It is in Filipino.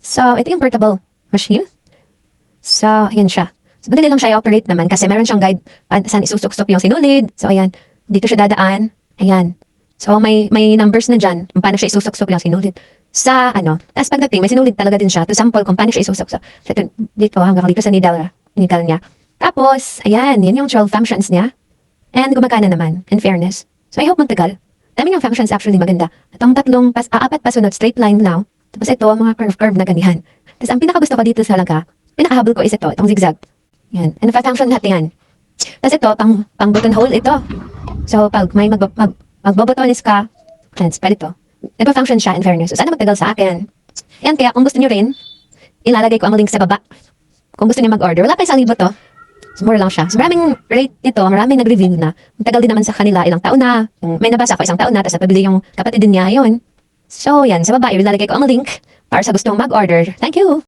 So, ito yung portable machine. So, ayan siya. So, madali lang siya i-operate naman kasi meron siyang guide saan isusok-sok yung sinulid. So, ayan. Dito siya dadaan. Ayan. So, may numbers na dyan kung paano siya isusok-sok yung sinulid. Sa, tapos pagdating, may sinulid talaga din siya to sample kung paano siya isusok-sok. So, dito, hanggang dito sa needle niya. Tapos, ayan, yan yung 12 functions niya. And gumagana naman, in fairness. So, I hope magtagal. Dami ng functions actually maganda. Itong apat pa sunod, straight line now. Tapos ito, mga curve na ganihan. Tapos ang pinakagusto ko dito sa langka, pinakahabol ko is ito, itong zigzag. Yan. And function lahat yan. Tapos ito, pang button hole ito. So, pag may magbobotones ka, friends, pwede ito. Nagpa-function siya, in fairness. So, sana magtagal sa akin. Yan, kaya kung gusto nyo rin, ilalagay ko ang link sa baba. Kung gusto niyo mag-order, wala pa isang libo to. So, mura lang siya. So, maraming rate nito, maraming nag-review na. Matagal din naman sa kanila, ilang taon na. May nabasa ako isang taon na, tapos napabili yung kapatid din niya, yun. So, yan, sa baba, ilalagay ko ang link para sa gustong mag-order. Thank you!